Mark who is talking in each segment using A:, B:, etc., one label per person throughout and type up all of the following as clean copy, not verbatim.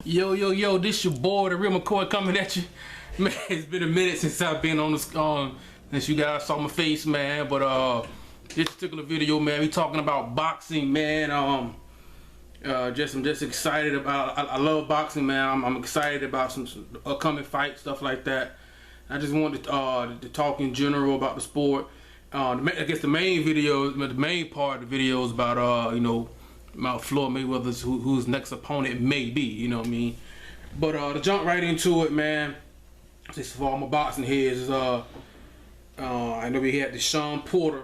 A: Yo, this your boy, the real McCoy, coming at you. Man, it's been a minute since I've been on this, since you guys saw my face, man. But this particular video, man, we talking about boxing, man. I'm just excited about. I love boxing, man. I'm excited about some upcoming fights, stuff like that. I just wanted to talk in general about the sport. I guess the main part of the video is about about Floyd Mayweather's whose next opponent may be, you know what I mean. But to jump right into it, man. This is for all my boxing heads. I know we had the Sean Porter,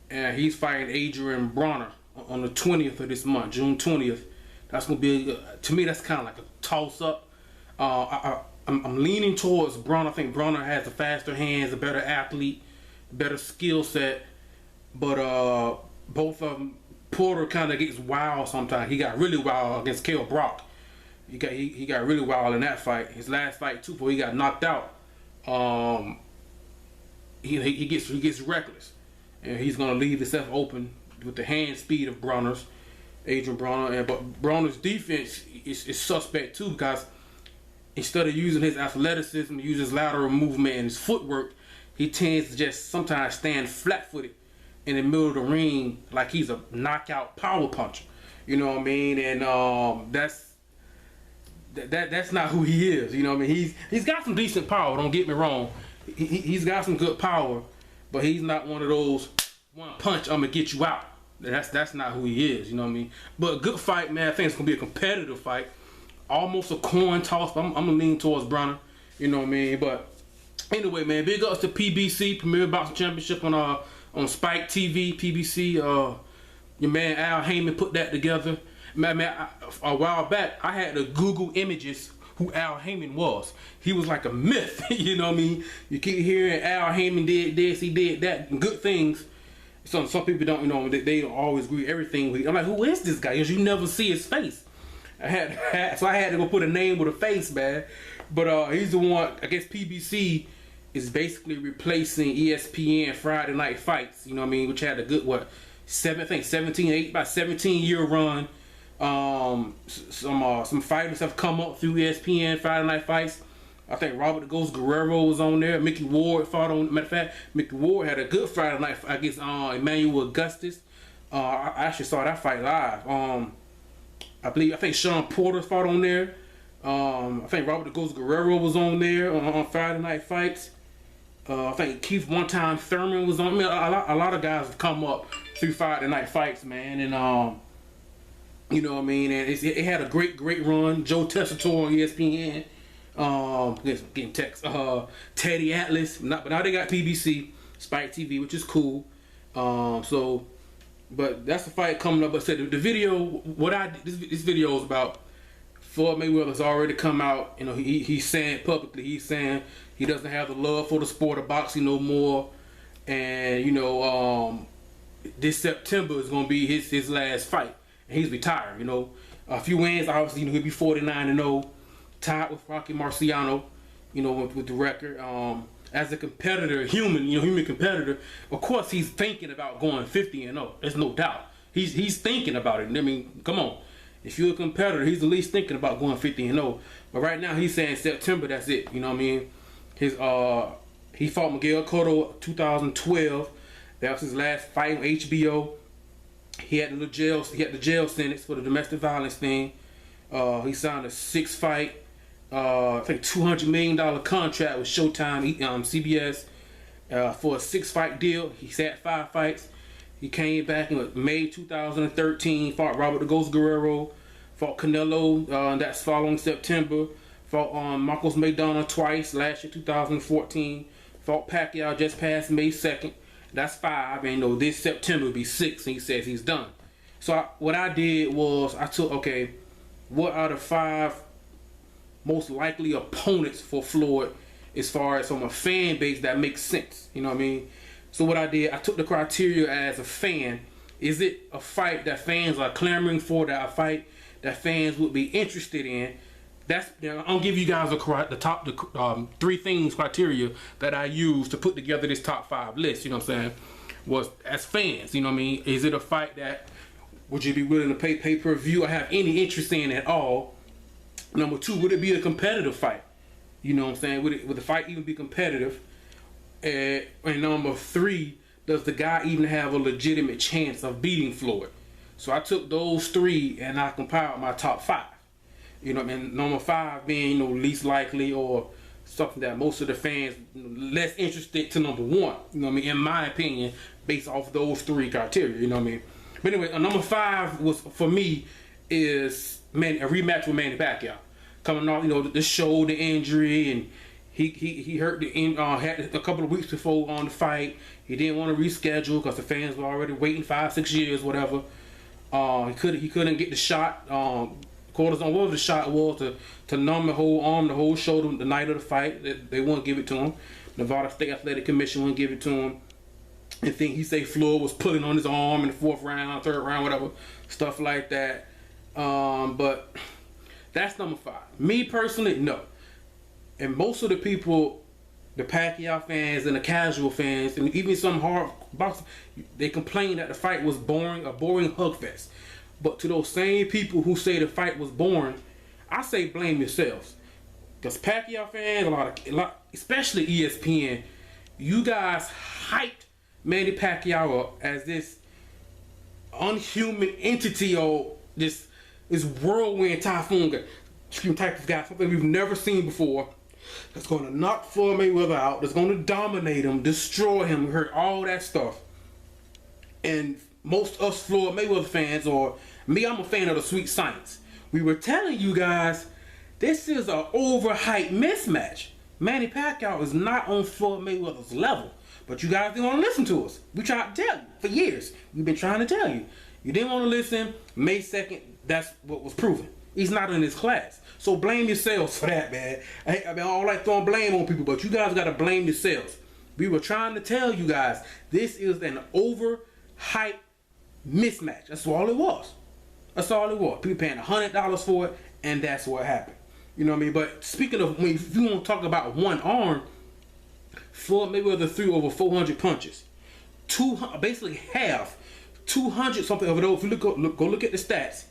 A: and he's fighting Adrian Bronner on the 20th of this month, June 20th. That's gonna be to me, that's kind of like a toss-up. I'm leaning towards Bronner. I think Bronner has the faster hands, a better athlete, better skill set. But both of them, Porter kind of gets wild sometimes. He got really wild against Kell Brock. He got really wild in that fight. His last fight too, before he got knocked out. He gets reckless, and he's gonna leave himself open with the hand speed of Adrian Bronner. But Bronner's defense is suspect too, because instead of using his athleticism, use his lateral movement and his footwork, he tends to just sometimes stand flat-footed in the middle of the ring like he's a knockout power puncher. You know what I mean? And that's not who he is. You know what I mean? He's got some decent power, don't get me wrong. He's got some good power, but he's not one of those one punch, I'm gonna get you out. That's not who he is, you know what I mean? But a good fight, man. I think it's gonna be a competitive fight. Almost a coin toss, but I'm gonna lean towards Bronner, you know what I mean? But anyway, man, big ups to PBC, Premier Boxing Championship on Spike TV, PBC. Your man Al Heyman put that together. Man, a while back, I had to Google images who Al Heyman was. He was like a myth, you know what I mean? You keep hearing Al Heyman did this, he did that, and good things. Some people don't, you know, they don't always agree with everything. I'm like, who is this guy? Because you never see his face. So I had to go put a name with a face, man. But he's the one. I guess PBC is basically replacing ESPN Friday Night Fights. You know what I mean? Which had a good about 17-year run. Some fighters have come up through ESPN Friday Night Fights. I think Robert the Ghost Guerrero was on there. Mickey Ward fought on. Matter of fact, Mickey Ward had a good Friday night fight against Emmanuel Augustus. I actually saw that fight live. I think Sean Porter fought on there. I think Robert the Ghost Guerrero was on there on Friday Night Fights. I think Keith One Time Thurman was on. I mean, a lot of guys have come up through Friday Night Fights, man, and you know what I mean. And it had a great run. Joe Tessitore on ESPN. Getting text. Teddy Atlas. But now they got PBC, Spike TV, which is cool. But that's the fight coming up. But I said the video. This video is about Floyd Mayweather's already come out. You know, he's saying publicly. He's saying he doesn't have the love for the sport of boxing no more. And you know, this September is gonna be his last fight, and he's retired. You know, a few wins. Obviously, you know, he'll be 49-0. Tied with Rocky Marciano, you know, with the record. As a competitor, human competitor, of course he's thinking about going 50-0. There's no doubt. He's thinking about it. I mean, come on. If you're a competitor, he's at least thinking about going 50-0. But right now he's saying September, that's it. You know what I mean? He fought Miguel Cotto 2012. That was his last fight on HBO. He had the jail sentence for the domestic violence thing. He signed a 6-fight, I think $200 million contract with Showtime, CBS, for a 6-fight deal. He sat 5 fights. He came back in May 2013, fought Robert the Ghost Guerrero, fought Canelo, that's following September, fought Marcos Maidana twice last year, 2014, fought Pacquiao just past May 2nd. That's 5, and you know, this September will be 6, and he says he's done. So what I did was I took, okay, what are the 5 most likely opponents for Floyd as far as from a fan base that makes sense? You know what I mean? So what I did, I took the criteria as a fan. Is it a fight that fans are clamoring for, that a fight that fans would be interested in? That's, I'll give you guys the top 3 things criteria that I use to put together this top 5 list. You know what I'm saying? Was as fans, you know what I mean? Is it a fight that would you be willing to pay pay-per-view or have any interest in at all? Number two, would it be a competitive fight? You know what I'm saying? Would the fight even be competitive? And number three, does the guy even have a legitimate chance of beating Floyd? So I took those three and I compiled my top five. You know what I mean? Number five being, least likely, or something that most of the fans less interested to number one. You know what I mean? In my opinion, based off those three criteria. You know what I mean? But anyway, number five was, for me, is a rematch with Manny Pacquiao. Coming off, the shoulder injury, and he hurt had a couple of weeks before on the fight. He didn't want to reschedule because the fans were already waiting 5-6 years, whatever. He couldn't get the shot. Cortisone, whatever the shot was, to numb the whole arm, the whole shoulder the night of the fight. They wouldn't give it to him. Nevada State Athletic Commission wouldn't give it to him. And he say Floyd was pulling on his arm in the fourth round, third round, whatever, stuff like that. But that's number five. Me personally, no. And most of the people, the Pacquiao fans and the casual fans, and even some hard boxers, they complain that the fight was boring, a boring hugfest. But to those same people who say the fight was boring, I say blame yourselves. Because Pacquiao fans, a lot, especially ESPN, you guys hyped Manny Pacquiao as this unhuman entity, or this whirlwind typhoon type of guy, something we've never seen before, that's going to knock Floyd Mayweather out, that's going to dominate him, destroy him, hurt, all that stuff. And most us Floyd Mayweather fans, or me, I'm a fan of the sweet science. We were telling you guys, this is an overhyped mismatch. Manny Pacquiao is not on Floyd Mayweather's level. But you guys didn't want to listen to us. We tried to tell you for years. We've been trying to tell you. You didn't want to listen. May 2nd, that's what was proven. He's not in his class. So blame yourselves for that, man. I don't like throwing blame on people, but you guys got to blame yourselves. We were trying to tell you guys, this is an overhyped mismatch. That's all it was. That's all it was. People paying $100 for it, and that's what happened. You know what I mean? But speaking of, if you want to talk about one arm, Floyd Mayweather threw over 400 punches. Basically half, 200 something of it. If you go look at the stats,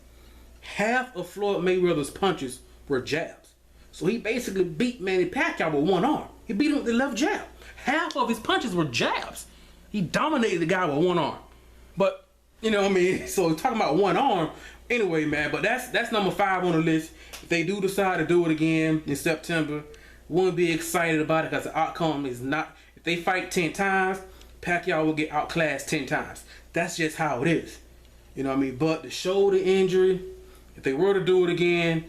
A: half of Floyd Mayweather's punches were jabs. So he basically beat Manny Pacquiao with one arm. He beat him with the left jab. Half of his punches were jabs. He dominated the guy with one arm. But, you know what I mean? So talking about one arm, anyway, man, but that's number five on the list. If they do decide to do it again in September, wouldn't be excited about it because the outcome is not. If they fight 10 times, Pacquiao will get outclassed 10 times. That's just how it is. You know what I mean? But the shoulder injury, if they were to do it again,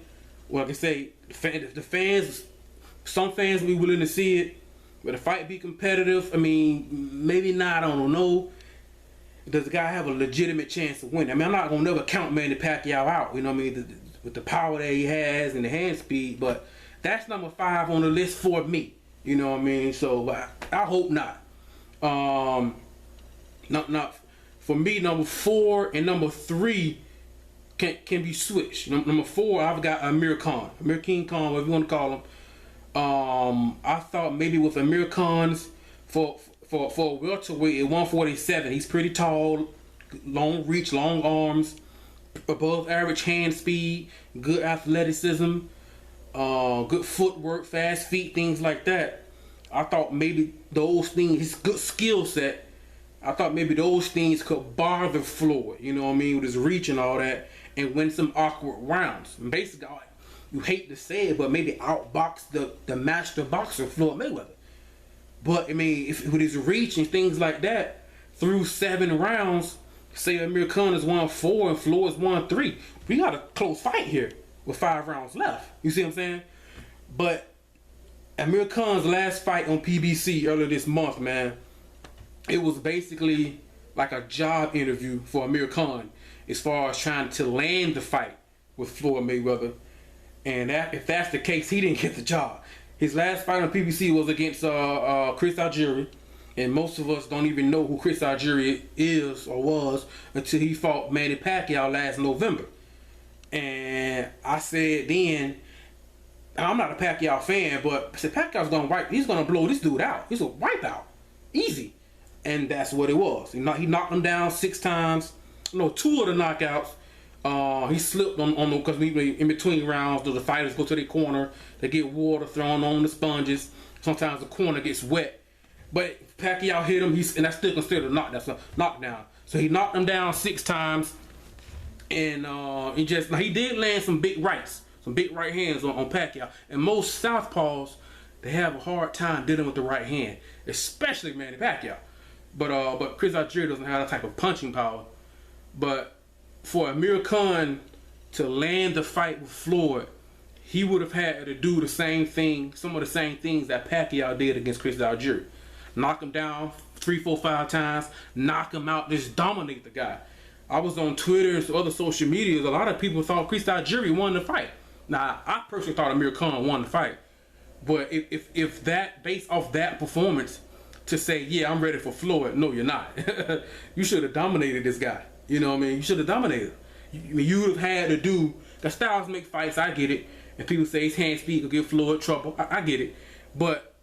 A: well, like I say, the fans, some fans will be willing to see it. Will the fight be competitive? I mean, maybe not. I don't know. Does the guy have a legitimate chance to win? I mean, I'm not going to never count Manny Pacquiao out, you know what I mean, with the power that he has and the hand speed, but that's number five on the list for me. You know what I mean? So I hope not. Not for me. Number four and number three can be switched. Number four, I've got Amir Khan, King Khan, whatever you want to call him. I thought maybe with Amir Khan's for a welterweight at 147, he's pretty tall, long reach, long arms, above average hand speed, good athleticism. Good footwork, fast feet, things like that. I thought maybe those things, his good skill set, I thought maybe those things could bother Floyd, you know what I mean, with his reach and all that, and win some awkward rounds. And basically, you hate to say it, but maybe outbox the master boxer, Floyd Mayweather. But, I mean, if with his reach and things like that, through 7 rounds, say Amir Khan is 1-4 and Floyd is 1-3, we got a close fight here with 5 rounds left. You see what I'm saying? But Amir Khan's last fight on PBC earlier this month, man, it was basically like a job interview for Amir Khan as far as trying to land the fight with Floyd Mayweather. And if that's the case, he didn't get the job. His last fight on PBC was against Chris Algieri. And most of us don't even know who Chris Algieri is or was until he fought Manny Pacquiao last November. And I said then, I'm not a Pacquiao fan, but I said Pacquiao's he's gonna blow this dude out. He's a wipeout. Easy. And that's what it was. He knocked him down 6 times. No, 2 of the knockouts He slipped on the, because we in between rounds, the fighters go to their corner, they get water thrown on the sponges. Sometimes the corner gets wet, but Pacquiao hit him. And that's still considered a knockdown. So knockdown. So he knocked him down 6 times, and he did land some big rights, some big right hands on Pacquiao. And most southpaws, they have a hard time dealing with the right hand, especially Manny Pacquiao. But Chris Algieri doesn't have that type of punching power. But for Amir Khan to land the fight with Floyd, he would have had to do the same thing, some of the same things that Pacquiao did against Chris Algieri. Knock him down 3, 4, 5 times, knock him out, just dominate the guy. I was on Twitter and other social medias. A lot of people thought Chris Algieri won the fight. Now, I personally thought Amir Khan won the fight. But if that, based off that performance, to say, yeah, I'm ready for Floyd, no, you're not. You should have dominated this guy. You know what I mean? You should have dominated. You would have had to do, the styles make fights, I get it. And people say his hand speed will give Floyd trouble. I get it. But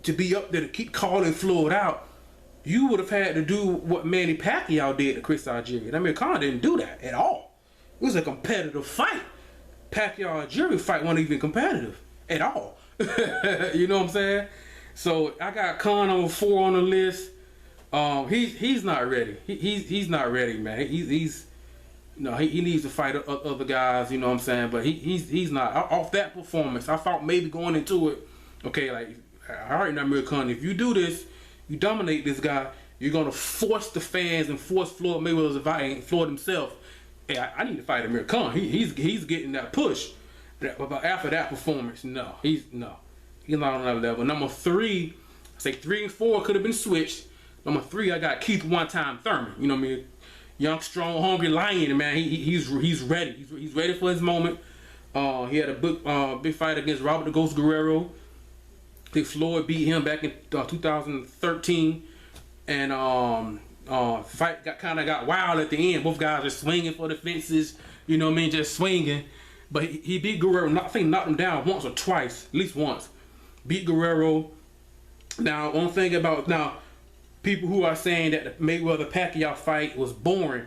A: to be up there to keep calling Floyd out, you would have had to do what Manny Pacquiao did to Chris Algieri. And Amir Khan didn't do that at all. It was a competitive fight. Pacquiao-Algieri fight wasn't even competitive at all. You know what I'm saying? So I got Khan number 4 on the list. He's not ready. He's not ready, man. He needs to fight other guys. You know what I'm saying? But he's not. Off that performance, I thought maybe going into it, okay, like, all right, now Amir Khan, if you do this, you dominate this guy, you're gonna force the fans and force Floyd Mayweather's fight, Floyd himself. Hey, I need to fight Amir Khan. He's getting that push. But after that performance, no, he's not on that level. Number 3, I say 3 and 4 could have been switched. Number 3, I got Keith One-Time Thurman. You know what I mean? Young, strong, hungry lion, man. He's ready. He's ready for his moment. He had a big fight against Robert the Ghost Guerrero. I think Floyd beat him back in 2013, and fight got wild at the end. Both guys are swinging for the fences. You know what I mean? Just swinging. But he beat Guerrero. I think knocked him down once or twice, at least once. Beat Guerrero. Now, one thing about people who are saying that the Mayweather-Pacquiao fight was boring.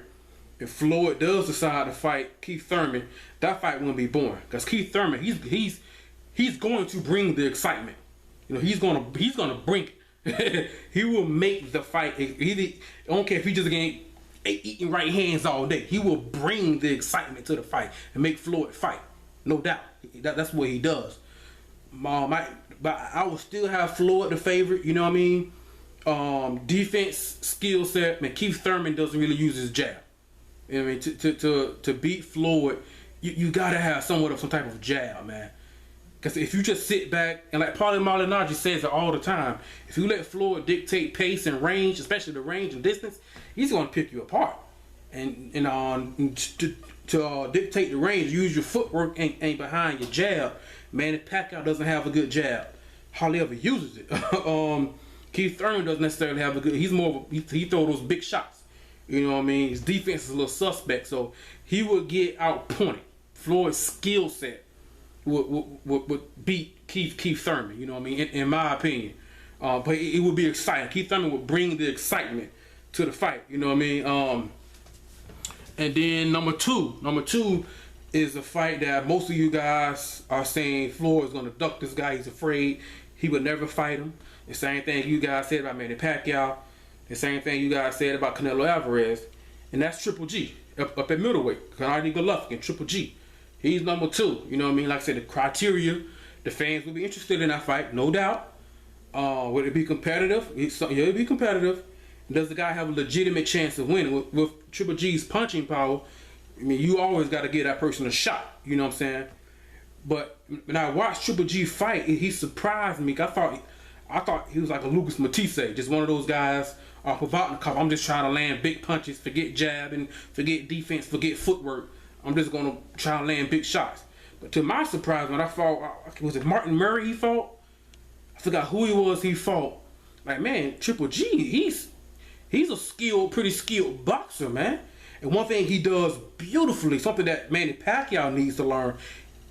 A: If Floyd does decide to fight Keith Thurman, that fight won't be boring. Because Keith Thurman, he's going to bring the excitement. You know, he's gonna bring it. He will make the fight. I don't care if he just ain't eating right hands all day. He will bring the excitement to the fight and make Floyd fight. No doubt. That's what he does. But I will still have Floyd the favorite. You know what I mean? Defense skill set. Man, Keith Thurman doesn't really use his jab. You know what I mean? To beat Floyd, you gotta have somewhat of some type of jab, man. Because if you just sit back, and like Paulie Malignaggi says it all the time, if you let Floyd dictate pace and range, especially the range and distance, he's going to pick you apart. And to dictate the range, use your footwork and behind your jab. Manny Pacquiao doesn't have a good jab. Hardly ever uses it. Keith Thurman doesn't necessarily have a good. He's more of he throw those big shots. You know what I mean? His defense is a little suspect, so he would get outpointed. Floyd's skill set would beat Keith Thurman, you know what I mean, in my opinion. But it would be exciting. Keith Thurman would bring the excitement to the fight, you know what I mean. And then number two is a fight that most of you guys are saying Floyd is going to duck this guy. He's afraid. He would never fight him. The same thing you guys said about Manny Pacquiao. The same thing you guys said about Canelo Alvarez. And that's Triple G, up at middleweight. Gennady Golovkin, Triple G. He's number 2. You know what I mean? Like I said, the criteria, the fans will be interested in that fight, no doubt. Would it be competitive? It'll be competitive. Does the guy have a legitimate chance of winning? With Triple G's punching power, I mean, you always got to give that person a shot. You know what I'm saying? But when I watched Triple G fight, he surprised me. I thought he was like a Lucas Matisse, just one of those guys off of Vatnikov. I'm just trying to land big punches, forget jabbing, forget defense, forget footwork. I'm just going to try and land big shots. But to my surprise, when I fought, was it Martin Murray he fought? I forgot who he fought. Like, man, Triple G, he's a pretty skilled boxer, man. And one thing he does beautifully, something that Manny Pacquiao needs to learn,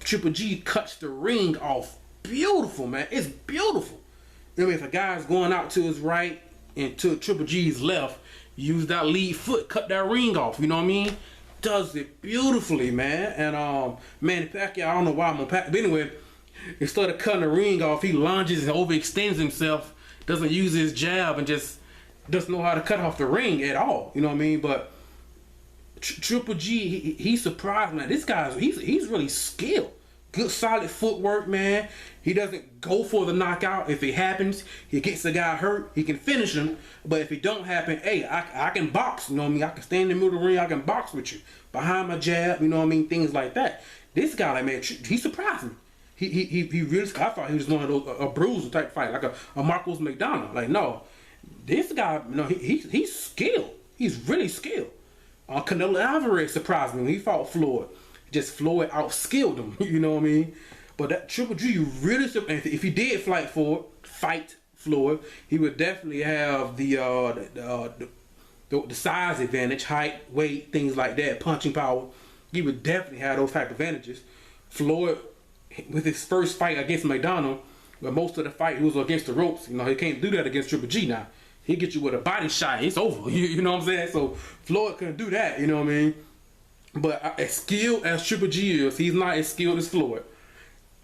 A: Triple G cuts the ring off. Beautiful, man. It's beautiful. I mean, if a guy's going out to his right and to Triple G's left, use that lead foot, cut that ring off. You know what I mean? does it beautifully, man. And man, Pacquiao, I don't know why I'm on Pacquiao, but anyway, instead of cutting the ring off, he lunges and overextends himself, doesn't use his jab, and just doesn't know how to cut off the ring at all. You know what I mean? But Triple G, he surprised me. This guy's he's really skilled. Good solid footwork, man. He doesn't go for the knockout. If it happens, he gets the guy hurt, he can finish him. But if it don't happen, hey, I can box. You know what I mean? I can stand in the middle of the ring. I can box with you behind my jab. You know what I mean? Things like that. This guy, like, man, he surprised me. He really. I thought he was one of those a bruiser type fight, like a Marcos McDonald. Like, no, this guy, you know, he's skilled. He's really skilled. Canelo Alvarez surprised me when he fought Floyd. Just Floyd outskilled him. You know what I mean? But that Triple G, you really, if he did fight Floyd, he would definitely have the size advantage, height, weight, things like that, punching power. He would definitely have those type of advantages. Floyd, with his first fight against McDonald, but most of the fight he was against the ropes. You know, he can't do that against Triple G now. He get you with a body shot, it's over. You know what I'm saying? So Floyd couldn't do that. You know what I mean? But as skilled as Triple G is, he's not as skilled as Floyd.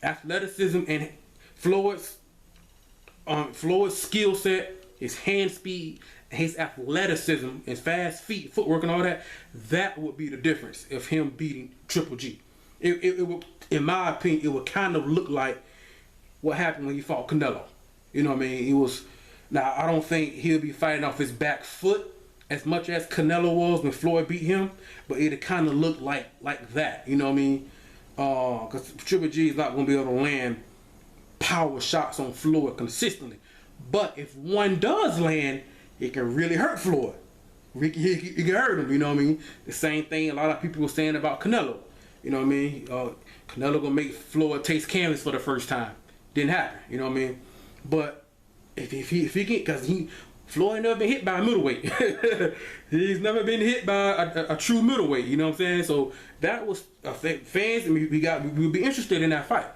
A: Athleticism and Floyd's skill set, his hand speed, his athleticism, his fast feet, footwork, and all that would be the difference of him beating Triple G. It would, in my opinion, it would kind of look like what happened when he fought Canelo. You know what I mean? It was. Now, I don't think he'll be fighting off his back foot as much as Canelo was when Floyd beat him, but it kind of looked like that. You know what I mean? Because Triple G is not going to be able to land power shots on Floyd consistently. But if one does land, it can really hurt Floyd. It can hurt him, you know what I mean? The same thing a lot of people were saying about Canelo. You know what I mean? Canelo going to make Floyd taste canvas for the first time. Didn't happen, you know what I mean? But if he get, because Floyd never been hit by a middleweight. He's never been hit by a true middleweight. You know what I'm saying? So that was fans. We'll be interested in that fight,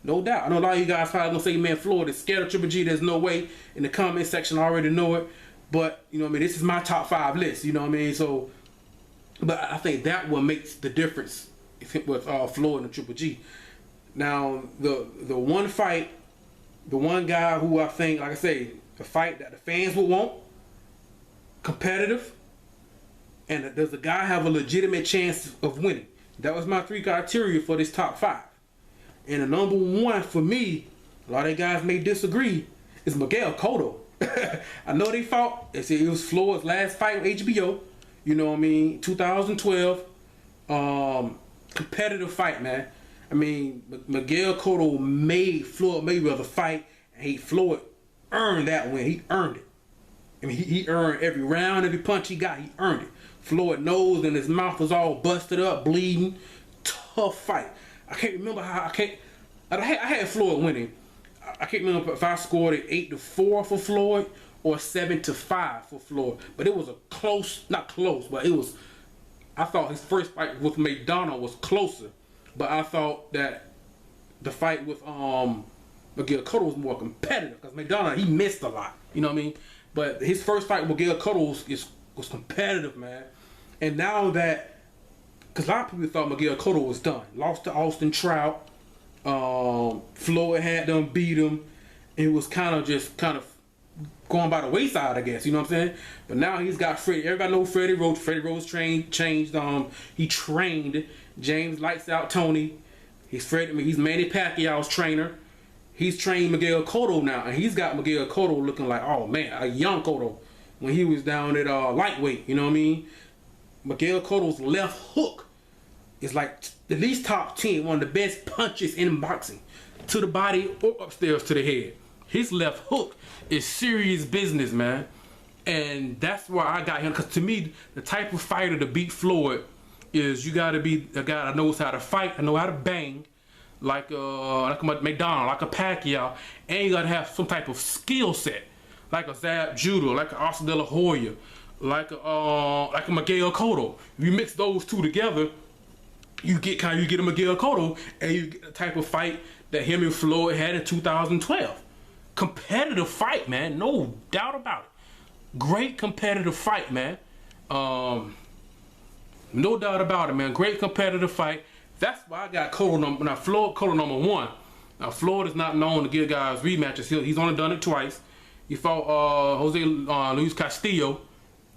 A: no doubt. I know a lot of you guys probably gonna say, "Man, Floyd is scared of Triple G." There's no way. In the comment section, I already know it. But you know what I mean. This is my top 5 list. You know what I mean? So, but I think that what makes the difference with Floyd and Triple G. Now the one fight, the one guy who I think, like I say, the fight that the fans would want, competitive, and does the guy have a legitimate chance of winning? That was my 3 criteria for this top 5. And the number 1 for me, a lot of guys may disagree, is Miguel Cotto. I know they fought. It was Floyd's last fight on HBO. You know what I mean? 2012. Competitive fight, man. I mean, Miguel Cotto made Floyd Mayweather fight, and Floyd earned that win. He earned it. I mean, he earned every round, every punch he got, he earned it. Floyd nose and his mouth was all busted up, bleeding. Tough fight. I can't remember how. I had Floyd winning. I can't remember if I scored it 8-4 for Floyd or 7-5 for Floyd. But it was a close, not close, but it was. I thought his first fight with McDonald was closer, but I thought that the fight with Miguel Cotto was more competitive because McDonald, he missed a lot. You know what I mean? But his first fight with Miguel Cotto was competitive, man. And now that, because a lot of people thought Miguel Cotto was done, lost to Austin Trout. Floyd had them beat him. It was kind of going by the wayside, I guess. You know what I'm saying? But now he's got Freddie. Everybody knows Freddie Roach. Freddie Roach changed. He trained James Lights Out Tony. He's Manny Pacquiao's trainer. He's trained Miguel Cotto now, and he's got Miguel Cotto looking like, oh man, a young Cotto when he was down at lightweight. You know what I mean? Miguel Cotto's left hook is like at least top 10, one of the best punches in boxing, to the body or upstairs to the head. His left hook is serious business, man. And that's why I got him, because to me, the type of fighter to beat Floyd is you got to be a guy that knows how to fight and know how to bang, like a McDonald, like a Pacquiao, and you got to have some type of skill set, like a Zab Judah, like a Oscar De La Hoya, like a Miguel Cotto. If you mix those two together, you get a Miguel Cotto, and you get the type of fight that him and Floyd had in 2012. Competitive fight, man, no doubt about it. Great competitive fight, man. No doubt about it, man. Great competitive fight. That's why I got Floyd Cotto #1. Now, Floyd is not known to give guys rematches. He's only done it twice. He fought Luis Castillo.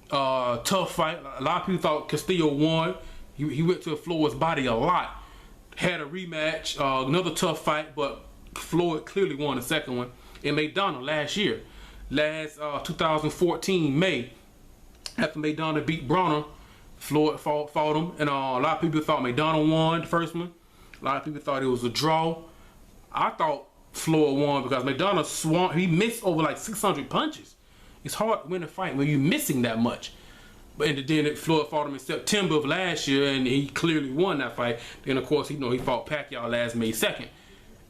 A: Tough fight. A lot of people thought Castillo won. He went to Floyd's body a lot. Had a rematch. Another tough fight, but Floyd clearly won the second one. In McDonough last year. 2014 May. After McDonough beat Bronner, Floyd fought him. And a lot of people thought McDonough won the first one. A lot of people thought it was a draw. I thought Floyd won because McDonough swung. He missed over like 600 punches. It's hard to win a fight when you're missing that much. But then Floyd fought him in September of last year, and he clearly won that fight. Then of course, he fought Pacquiao last May 2nd,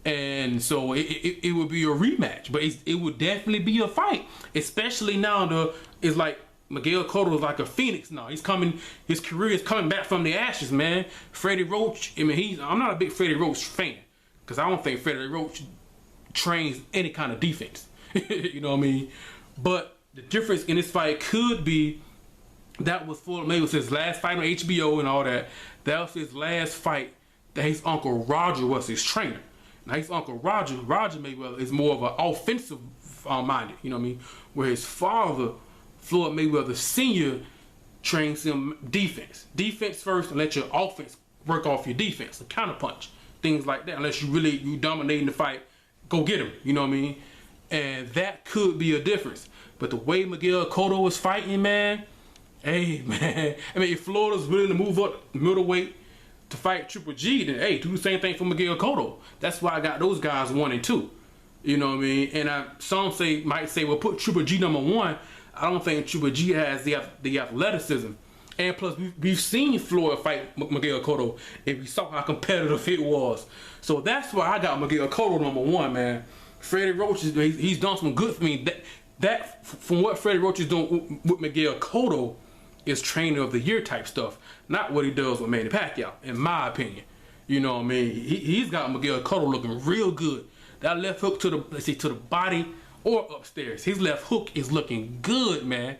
A: and so it would be a rematch. But it would definitely be a fight, especially now. It's like Miguel Cotto is like a phoenix now. He's coming. His career is coming back from the ashes, man. Freddie Roach. I mean, I'm not a big Freddie Roach fan because I don't think Freddie Roach trains any kind of defense. You know what I mean? But the difference in this fight could be that was Floyd Mayweather's last fight on HBO and all that. That was his last fight that his uncle Roger was his trainer. Now his uncle Roger Mayweather is more of an offensive minded, you know what I mean? Where his father, Floyd Mayweather Sr., trains him defense. Defense first and let your offense work off your defense and counterpunch. Things like that. Unless you dominating the fight, go get him, you know what I mean? And that could be a difference. But the way Miguel Cotto was fighting, man, hey, man. I mean, if Floyd was willing to move up middleweight to fight Triple G, then, hey, do the same thing for Miguel Cotto. That's why I got those guys 1 and 2. You know what I mean? And some might say, well, put Triple G #1. I don't think Triple G has the athleticism. And plus, we've seen Floyd fight Miguel Cotto, and we saw how competitive it was. So that's why I got Miguel Cotto #1, man. Freddie Roach, he's done some good for me. That from what Freddie Roach is doing with Miguel Cotto is trainer of the year type stuff, not what he does with Manny Pacquiao, in my opinion. You know what I mean? He's got Miguel Cotto looking real good. That left hook to the body or upstairs. His left hook is looking good, man.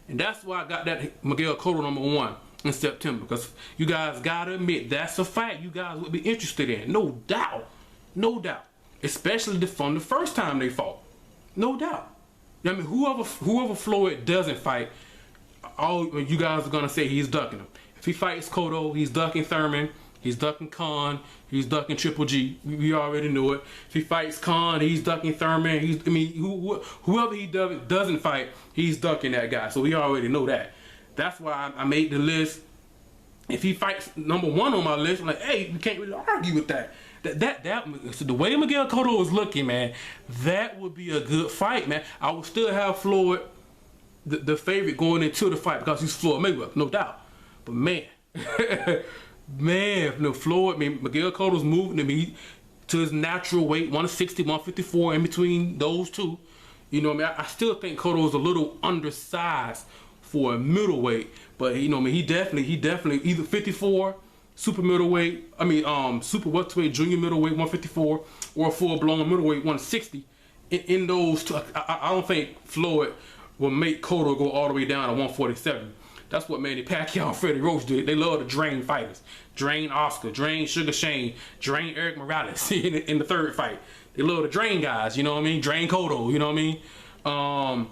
A: And that's why I got that Miguel Cotto #1 in September. Because you guys gotta admit, that's a fight you guys would be interested in. No doubt. No doubt. Especially from the first time they fought. No doubt. I mean, whoever Floyd doesn't fight, all you guys are gonna say he's ducking him. If he fights Cotto, he's ducking Thurman, he's ducking Khan, he's ducking Triple G. We already knew it. If he fights Khan, he's ducking Thurman. Whoever he doesn't fight, he's ducking that guy. So we already know that. That's why I made the list. If he fights #1 on my list, I'm like, hey, we can't really argue with that. So the way Miguel Cotto is looking, man, that would be a good fight, man. I would still have Floyd the favorite going into the fight because he's Floyd Mayweather, no doubt. But man, Miguel Cotto's moving to his natural weight, 160, 154, in between those two. You know what I mean? I still think Cotto is a little undersized for a middleweight, but you know what I mean? He definitely either 54. Super middleweight, super welterweight, junior middleweight, 154, or full-blown middleweight, 160. In those two, I don't think Floyd will make Cotto go all the way down to 147. That's what Manny Pacquiao and Freddie Roach did. They love to drain fighters. Drain Oscar, drain Sugar Shane, drain Eric Morales in the third fight. They love to drain guys, you know what I mean? Drain Cotto, you know what I mean?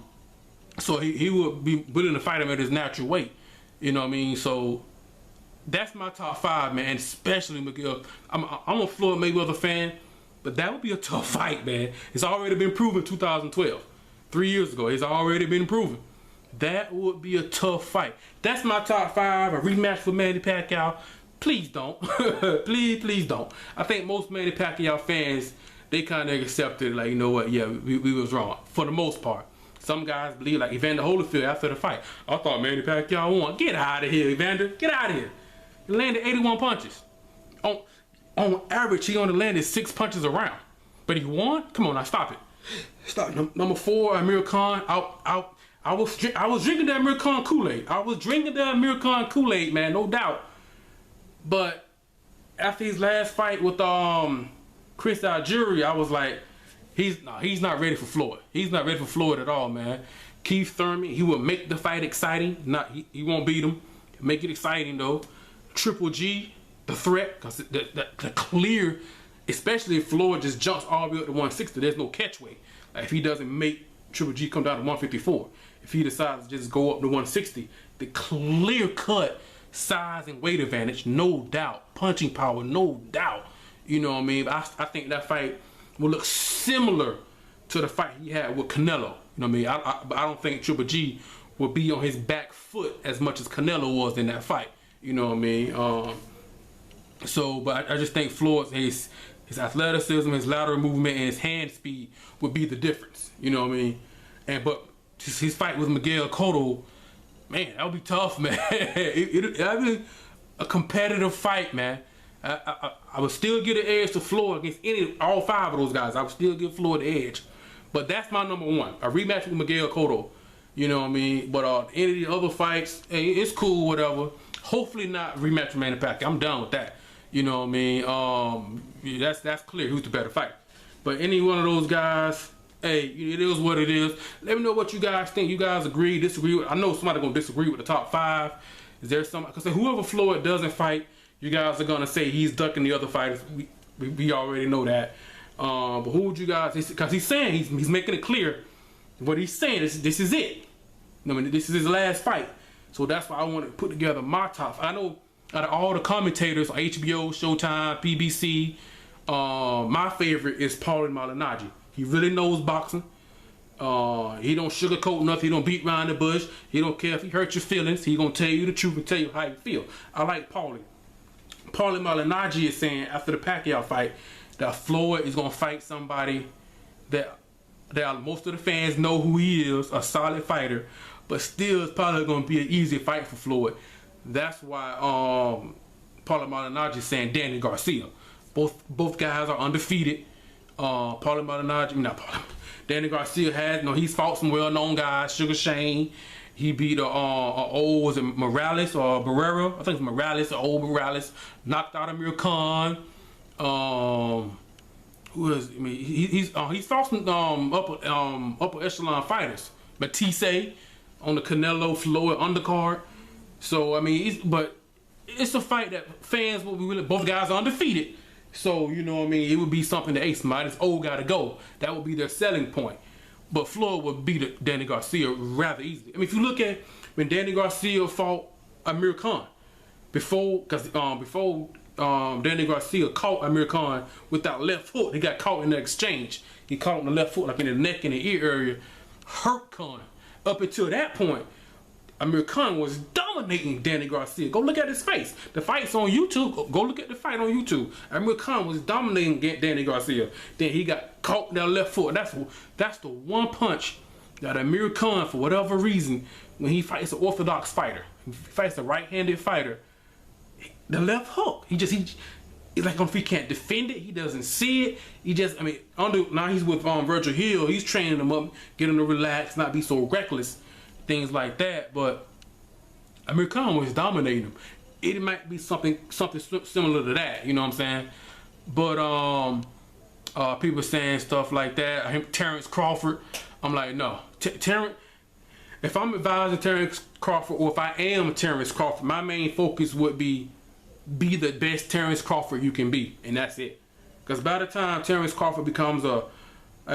A: So he would be willing to fight him at his natural weight, you know what I mean? So that's my top 5, man, especially Miguel. I'm a Floyd Mayweather fan, but that would be a tough fight, man. It's already been proven 2012. 3 years ago, it's already been proven. That would be a tough fight. That's my top 5, a rematch for Manny Pacquiao. Please don't. please don't. I think most Manny Pacquiao fans, they kind of accepted it, like, you know what, yeah, we was wrong, for the most part. Some guys believe, like Evander Holyfield after the fight, I thought Manny Pacquiao won. Get out of here, Evander. Get out of here. He landed 81 punches. On average, he only landed 6 punches a round. But he won? Come on now, stop it. Stop. Number 4, Amir Khan. I was drinking that Amir Khan Kool-Aid. I was drinking that Amir Khan Kool-Aid, man, no doubt. But after his last fight with Chris Algieri, I was like, he's not ready for Floyd. He's not ready for Floyd at all, man. Keith Thurman, he will make the fight exciting. He won't beat him. Make it exciting though. Triple G, the threat, because the clear, especially if Floyd just jumps all the way up to 160, there's no catch weight. Like if he doesn't make Triple G come down to 154, if he decides to just go up to 160, the clear cut size and weight advantage, no doubt. Punching power, no doubt. You know what I mean? But I think that fight will look similar to the fight he had with Canelo. You know what I mean? I don't think Triple G will be on his back foot as much as Canelo was in that fight. You know what I mean? But I just think Floyd's his athleticism, his lateral movement, and his hand speed would be the difference. You know what I mean? But his fight with Miguel Cotto, man, that would be tough, man. That'd be a competitive fight, man. I would still get an edge to Floyd against all 5 of those guys. I would still give Floyd the edge. But that's my number 1. A rematch with Miguel Cotto. You know what I mean? But any of the other fights, hey, it's cool, whatever. Hopefully not rematch with Manny Pacquiao. I'm done with that. You know what I mean? That's clear who's the better fighter. But any one of those guys, hey, it is what it is. Let me know what you guys think. You guys agree, disagree? I know somebody's gonna disagree with the top 5. Is there some? Because whoever Floyd doesn't fight, you guys are gonna say he's ducking the other fighters. We already know that. But who would you guys? Because he's saying he's making it clear. What he's saying is this is it. I mean, this is his last fight. So that's why I want to put together my top. I know out of all the commentators on HBO, Showtime, BBC, my favorite is Paulie Malignaggi. He really knows boxing. He don't sugarcoat nothing. He don't beat around the bush. He don't care if he hurt your feelings. He gonna tell you the truth and tell you how you feel. I like Paulie. Paulie Malignaggi is saying after the Pacquiao fight that Floyd is gonna fight somebody that most of the fans know who he is, a solid fighter, but still it's probably gonna be an easy fight for Floyd. That's why Paulie Malignaggi is saying Danny Garcia. Both guys are undefeated. Paulie Malignaggi, Danny Garcia he's fought some well-known guys. Sugar Shane, he beat was it Morales or Barrera? I think it's Morales or old Morales. Knocked out Amir Khan. Who is? I mean, he's fought some upper echelon fighters. Matisse on the Canelo Floyd undercard. So I mean, it's a fight that fans will be really. Both guys are undefeated. So, you know what I mean, it would be something that, hey, somebody's old got to go. That would be their selling point. But Floyd would beat Danny Garcia rather easily. I mean, if you look at when Danny Garcia fought Amir Khan, before Danny Garcia caught Amir Khan with that left hook, he got caught in the exchange. He caught him in the left foot, like in the neck and the ear area, hurt Khan. Up until that point, Amir Khan was dominating Danny Garcia. Go look at his face. The fight's on YouTube. Go look at the fight on YouTube. Amir Khan was dominating Danny Garcia. Then he got caught in that left foot. That's the one punch that Amir Khan, for whatever reason, when he fights an orthodox fighter, he fights a right-handed fighter, the left hook. It's like if he can't defend it, he doesn't see it. Now he's with Virgil Hill. He's training him up, get him to relax, not be so reckless. Things like that, but Amir Khan was dominating him. It might be something similar to that, you know what I'm saying? But people saying stuff like that. Terrence Crawford, I'm like, no. Terrence, if I'm advising Terrence Crawford, or if I am Terrence Crawford, my main focus would be the best Terrence Crawford you can be, and that's it. Because by the time Terrence Crawford becomes a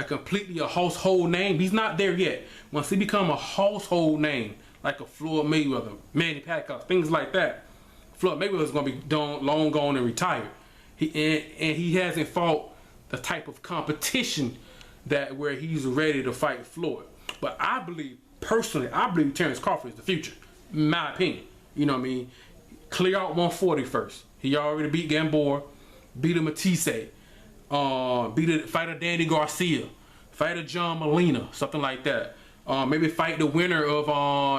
A: completely a household name, he's not there yet. Once he become a household name, like a Floyd Mayweather, Manny Pacquiao, things like that, Floyd Mayweather's gonna be long gone and retired. He hasn't fought the type of competition where he's ready to fight Floyd. But I believe Terrence Crawford is the future, in my opinion. You know what I mean? Clear out 140 first. He already beat Gamboa, beat a Matisse. Fight a Danny Garcia, fight a John Molina, something like that. Maybe fight the winner of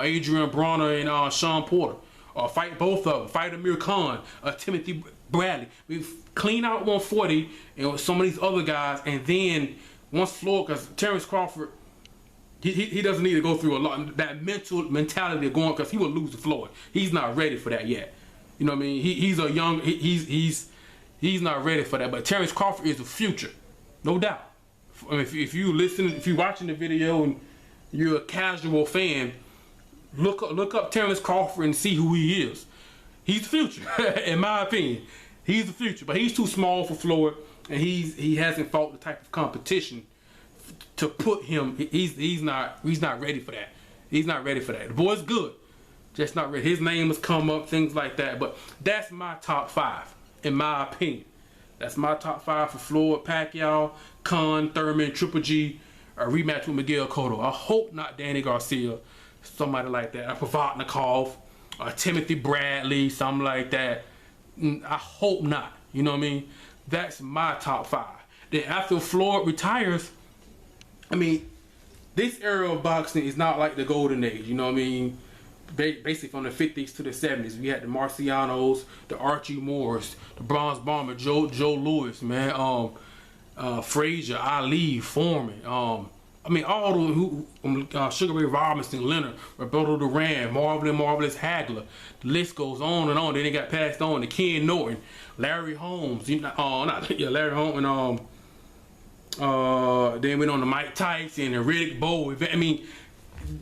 A: Adrian Bronner and Sean Porter, or fight both of them. Fight Amir Khan, Timothy Bradley. We clean out 140 and some of these other guys, and then once Floyd, because Terrence Crawford, he doesn't need to go through a lot that mentality of going, because he will lose to Floyd. He's not ready for that yet. You know what I mean? He's not ready for that, but Terrence Crawford is the future, no doubt. I mean, if you're watching the video and you're a casual fan, look up Terrence Crawford and see who he is. He's the future, in my opinion. He's the future, but he's too small for Floyd, and he hasn't fought the type of competition to put him. He's not ready for that. He's not ready for that. The boy's good, just not ready. His name has come up, things like that. But that's my top 5, in my opinion. That's my top 5 for Floyd, Pacquiao, Khan, Thurman, Triple G, a rematch with Miguel Cotto. I hope not Danny Garcia, somebody like that. Provodnikov, Timothy Bradley, something like that. I hope not. You know what I mean? That's my top 5. Then after Floyd retires, I mean, this era of boxing is not like the golden age. You know what I mean? Basically from the 50s to the 70s, we had the Marcianos, the Archie Moores, the Bronze Bomber, Joe Louis, man, Frazier, Ali, Foreman. I mean, all the Sugar Ray Robinson, Leonard, Roberto Duran, Marvelous Hagler. The list goes on and on. Then they got passed on to Ken Norton, Larry Holmes. Larry Holmes, and then went on to Mike Tyson and Riddick Bowe. I mean,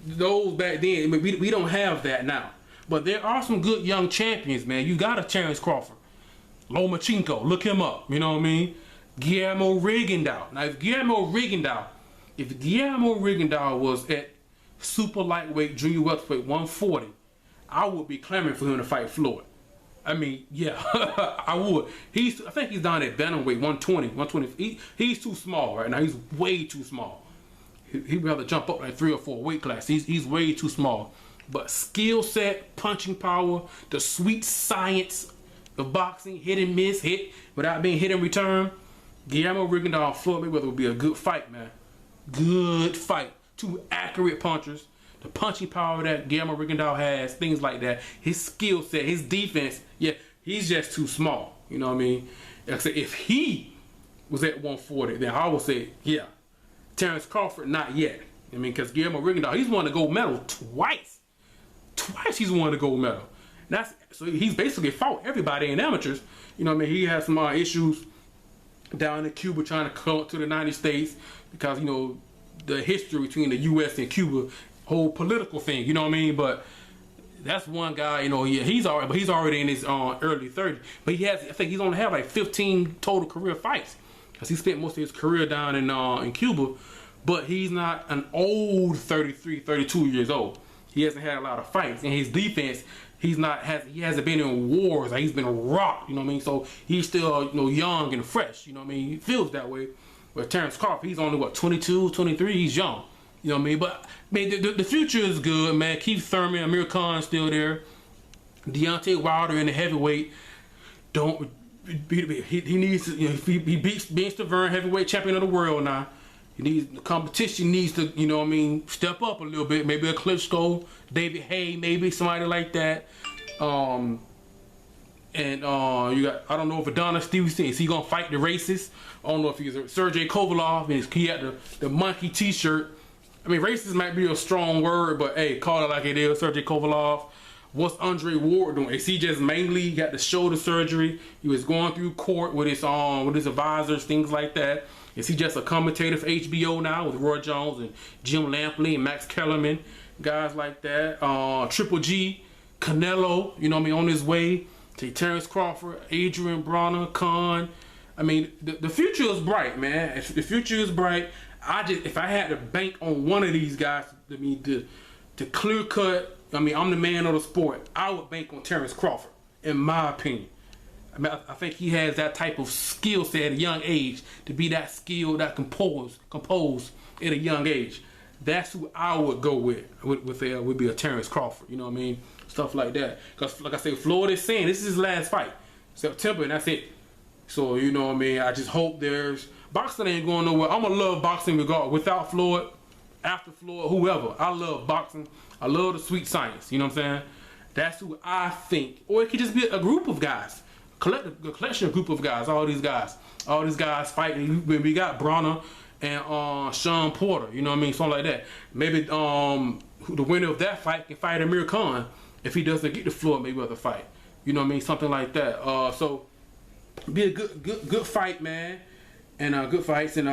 A: those back then. We don't have that now. But there are some good young champions, man. You got a Terrence Crawford, Lomachenko. Look him up. You know what I mean? Guillermo Rigondeaux. Now, if Guillermo Rigondeaux was at super lightweight, junior welterweight 140, I would be clamoring for him to fight Floyd. I mean, yeah, I would. I think he's down at bantamweight 120. He's too small right now. He's way too small. He'd rather jump up like 3 or 4 weight classes. He's way too small. But skill set, punching power, the sweet science of boxing, hit and miss, hit without being hit in return. Guillermo Rigondeaux, Floyd Mayweather would be a good fight, man. Good fight. 2 accurate punchers. The punching power that Guillermo Rigondeaux has, things like that. His skill set, his defense, yeah, he's just too small. You know what I mean? Like I said, if he was at 140, then I would say, yeah. Terrence Crawford, not yet. I mean, because Guillermo Rigondeaux, he's won the gold medal twice. Twice he's won the gold medal. So he's basically fought everybody in amateurs. You know what I mean? He has some issues down in Cuba trying to come up to the United States because, you know, the history between the U.S. and Cuba, whole political thing, you know what I mean? But that's one guy, you know, he's already in his early 30s. But I think he's only had like 15 total career fights because he spent most of his career down in Cuba. But he's not an old 33, 32 years old. He hasn't had a lot of fights. And his defense, he hasn't been in wars. Like, he's been rocked, you know what I mean? So he's still, you know, young and fresh, you know what I mean? He feels that way. But Terrence Crawford, he's only, what, 22, 23? He's young. You know what I mean? But I mean, the future is good, man. Keith Thurman, Amir Khan still there. Deontay Wilder in the heavyweight. He needs to, you know, he beats the Vern heavyweight champion of the world now. The competition needs to, you know what I mean, step up a little bit. Maybe a Klitschko, David Haye, maybe somebody like that. You got, I don't know if Adonis Stevenson, is he gonna fight the racist? I don't know if he's Sergey Kovalev, and he had the monkey t-shirt. I mean, racist might be a strong word, but hey, call it like it is. Sergey Kovalev. What's Andre Ward doing? Is he just mainly got the shoulder surgery? He was going through court with his advisors, things like that. Is he just a commentator for HBO now with Roy Jones and Jim Lampley and Max Kellerman, guys like that? Triple G, Canelo, you know what I mean, on his way. To Terrence Crawford, Adrian Bronner, Khan. I mean, the future is bright, man. The future is bright. If I had to bank on one of these guys, I mean, to clear cut, I mean, I'm the man of the sport, I would bank on Terrence Crawford, in my opinion. I mean, I think he has that type of skill set at a young age to be that skilled, that compose at a young age. That's who I would go with would be a Terrence Crawford. You know what I mean? Stuff like that. Because, like I said, Floyd is saying this is his last fight, September, and that's it. So, you know what I mean? I just hope boxing ain't going nowhere. I'm gonna love boxing regardless. Without Floyd, after Floyd, whoever. I love boxing. I love the sweet science. You know what I'm saying? That's who I think. Or it could just be a group of guys. A collection group of guys. All these guys fighting. We got Bronner and Sean Porter. You know what I mean? Something like that. Maybe the winner of that fight can fight Amir Khan if he doesn't get the Floyd Mayweather fight. You know what I mean? Something like that. So be a good fight, man. And good fights, and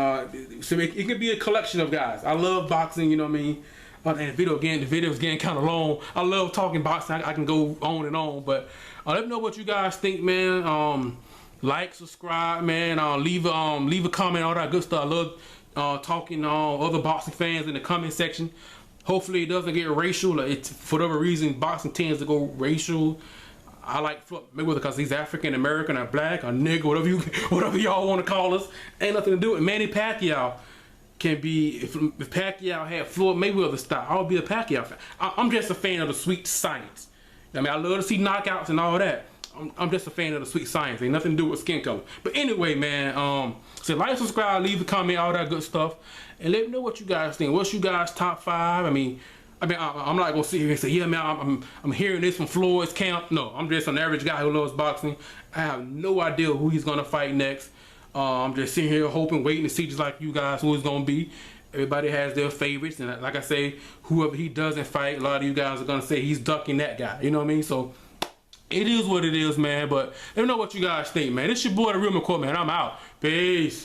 A: so it can be a collection of guys. I love boxing, you know what I mean. And the video's getting kind of long. I love talking boxing. I can go on and on, but let me know what you guys think, man. Like, subscribe, man. Leave a comment, all that good stuff. I love talking to other boxing fans in the comment section. Hopefully it doesn't get racial. For whatever reason, boxing tends to go racial. I like Floyd Mayweather because he's African American or black or nigga, whatever y'all want to call us. Ain't nothing to do with Manny Pacquiao. Can be, if Pacquiao had Floyd Mayweather style, I would be a Pacquiao fan. I'm just a fan of the sweet science. I mean, I love to see knockouts and all that. I'm just a fan of the sweet science. Ain't nothing to do with skin color. But anyway, man, so like, subscribe, leave a comment, all that good stuff, and let me know what you guys think. What's you guys' top 5? I mean, I'm not gonna sit here and say, yeah, man, I'm hearing this from Floyd's camp. No, I'm just an average guy who loves boxing. I have no idea who he's gonna fight next. I'm just sitting here hoping, waiting to see, just like you guys, who it's gonna be. Everybody has their favorites, and like I say, whoever he doesn't fight, a lot of you guys are gonna say he's ducking that guy. You know what I mean? So it is what it is, man. But let me know what you guys think, man. It's your boy, the Real McCoy, man. I'm out. Peace.